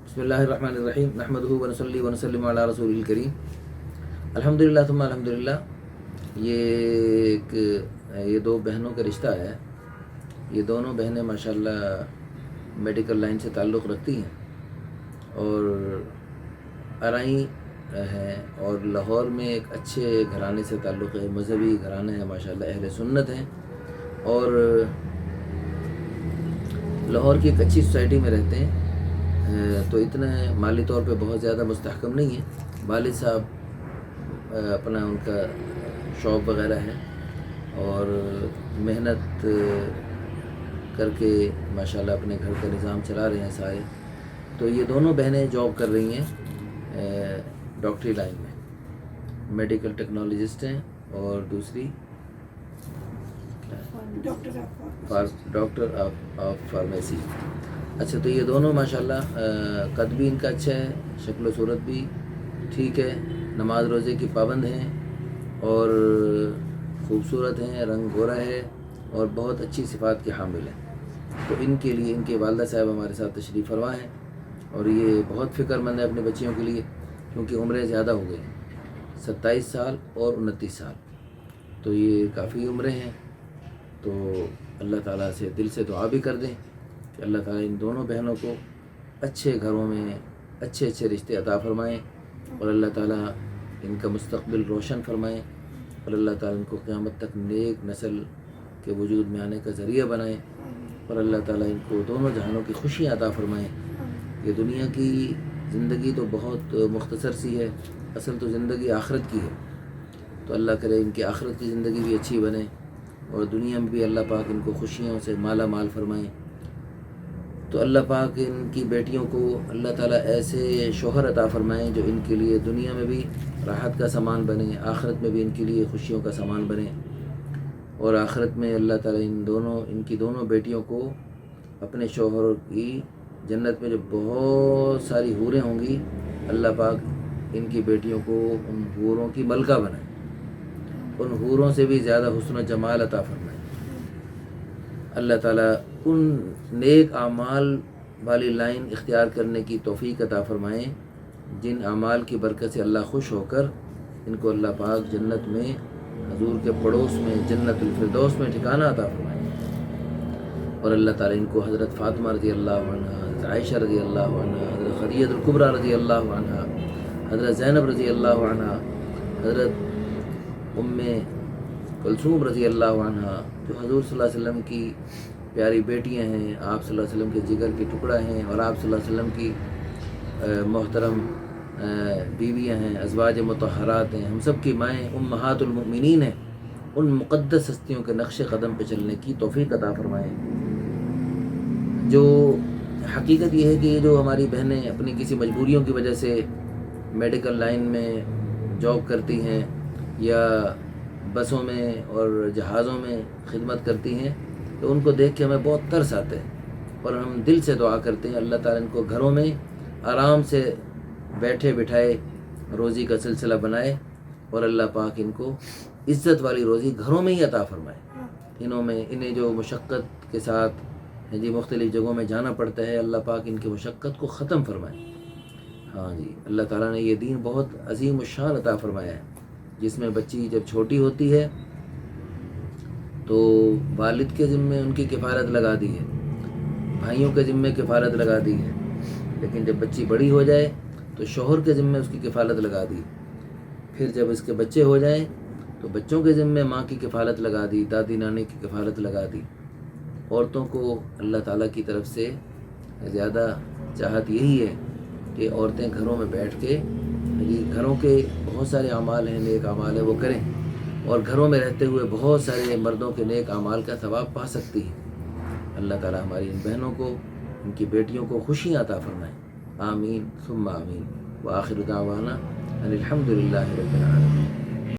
بسم اللہ الرحمن الرحیم نحمدہ ونصلی ونسلم علی رسول الکریم الحمدللہ ثم الحمدللہ. یہ دو بہنوں کا رشتہ ہے. یہ دونوں بہنیں ماشاءاللہ میڈیکل لائن سے تعلق رکھتی ہیں اور ارائیں ہیں اور لاہور میں ایک اچھے گھرانے سے تعلق ہے, مذہبی گھرانے ہیں ماشاءاللہ, اہل سنت ہیں اور لاہور کی ایک اچھی سوسائٹی میں رہتے ہیں. تو اتنا مالی طور پہ بہت زیادہ مستحکم نہیں ہے. والد صاحب اپنا ان کا شاپ وغیرہ ہے اور محنت کر کے ماشاءاللہ اپنے گھر کا نظام چلا رہے ہیں سارے. تو یہ دونوں بہنیں جاب کر رہی ہیں ڈاکٹری لائن میں, میڈیکل ٹیکنالوجسٹ ہیں اور دوسری ڈاکٹر آف فارمیسی. اچھا, تو یہ دونوں ماشاءاللہ قد بھی ان کا اچھا ہے, شکل و صورت بھی ٹھیک ہے, نماز روزے کی پابند ہیں اور خوبصورت ہیں, رنگ گورا ہے اور بہت اچھی صفات کے حامل ہیں. تو ان کے لیے ان کے والدہ صاحب ہمارے ساتھ تشریف فرما ہیں اور یہ بہت فکر مند ہے اپنے بچیوں کے لیے کیونکہ عمریں زیادہ ہو گئی, 27 سال اور 29 سال, تو یہ کافی عمریں ہیں. تو اللہ تعالیٰ سے دل سے دعا بھی کر دیں کہ اللہ تعالیٰ ان دونوں بہنوں کو اچھے گھروں میں اچھے اچھے رشتے عطا فرمائیں اور اللہ تعالیٰ ان کا مستقبل روشن فرمائیں اور اللہ تعالیٰ ان کو قیامت تک نیک نسل کے وجود میں آنے کا ذریعہ بنائیں اور اللہ تعالیٰ ان کو دونوں جہانوں کی خوشیاں عطا فرمائیں. یہ دنیا کی زندگی تو بہت مختصر سی ہے, اصل تو زندگی آخرت کی ہے. تو اللہ کرے ان کی آخرت کی زندگی بھی اچھی بنے اور دنیا میں بھی اللہ پاک ان کو خوشیوں سے مالا مال فرمائیں. تو اللہ پاک ان کی بیٹیوں کو اللہ تعالیٰ ایسے شوہر عطا فرمائیں جو ان کے لیے دنیا میں بھی راحت کا سامان بنے, آخرت میں بھی ان کے لیے خوشیوں کا سامان بنے. اور آخرت میں اللہ تعالیٰ ان کی دونوں بیٹیوں کو اپنے شوہر کی جنت میں جو بہت ساری حوریں ہوں گی, اللہ پاک ان کی بیٹیوں کو ان حوروں کی ملکہ بنائے, ان حوروں سے بھی زیادہ حسن و جمال عطا فرمائے. اللہ تعالیٰ ان نیک اعمال والی لائن اختیار کرنے کی توفیق عطا فرمائیں جن اعمال کی برکت سے اللہ خوش ہو کر ان کو اللہ پاک جنت میں حضور کے پڑوس میں جنت الفردوس میں ٹھکانہ عطا فرمائیں. اور اللہ تعالیٰ ان کو حضرت فاطمہ رضی اللہ عنہ, حضرت عائشہ رضی اللہ عنہ, حضرت خدیجہ الکبریٰ رضی اللہ عنہ, حضرت زینب رضی اللہ عنہ, حضرت ام کلثوم رضی اللہ عنہ جو حضور صلی اللہ علیہ وسلم کی پیاری بیٹیاں ہیں, آپ صلی اللہ علیہ وسلم کے جگر کے ٹکڑا ہیں اور آپ صلی اللہ علیہ وسلم کی محترم بیویاں ہیں, ازواج مطہرات ہیں, ہم سب کی مائیں امہات المؤمنین ہیں. ان مقدس ہستیوں کے نقش قدم پہ چلنے کی توفیق عطا فرمائیں. جو حقیقت یہ ہے کہ جو ہماری بہنیں اپنی کسی مجبوریوں کی وجہ سے میڈیکل لائن میں جاب کرتی ہیں یا بسوں میں اور جہازوں میں خدمت کرتی ہیں, تو ان کو دیکھ کے ہمیں بہت ترس آتا ہے اور ہم دل سے دعا کرتے ہیں اللہ تعالیٰ ان کو گھروں میں آرام سے بیٹھے بٹھائے روزی کا سلسلہ بنائے اور اللہ پاک ان کو عزت والی روزی گھروں میں ہی عطا فرمائے. انہیں جو مشقت کے ساتھ مختلف جگہوں میں جانا پڑتا ہے, اللہ پاک ان کی مشقت کو ختم فرمائے. ہاں جی, اللہ تعالیٰ نے یہ دین بہت عظیم الشان عطا فرمایا ہے جس میں بچی جب چھوٹی ہوتی ہے تو والد کے ذمے ان کی کفالت لگا دی ہے, بھائیوں کے ذمے کفالت لگا دی ہے, لیکن جب بچی بڑی ہو جائے تو شوہر کے ذمے اس کی کفالت لگا دی. پھر جب اس کے بچے ہو جائیں تو بچوں کے ذمے ماں کی کفالت لگا دی, دادی نانی کی کفالت لگا دی. عورتوں کو اللہ تعالیٰ کی طرف سے زیادہ چاہت یہی ہے کہ عورتیں گھروں میں بیٹھ کے گھروں کے بہت سارے اعمال ہیں, نیک اعمال ہیں, وہ کریں اور گھروں میں رہتے ہوئے بہت سارے مردوں کے نیک اعمال کا ثواب پا سکتی ہیں. اللہ تعالیٰ ہماری ان بہنوں کو, ان کی بیٹیوں کو خوشیاں عطا فرمائیں. آمین ثم آمین. وآخر دعوانا ان الحمد للہ رب العالمین.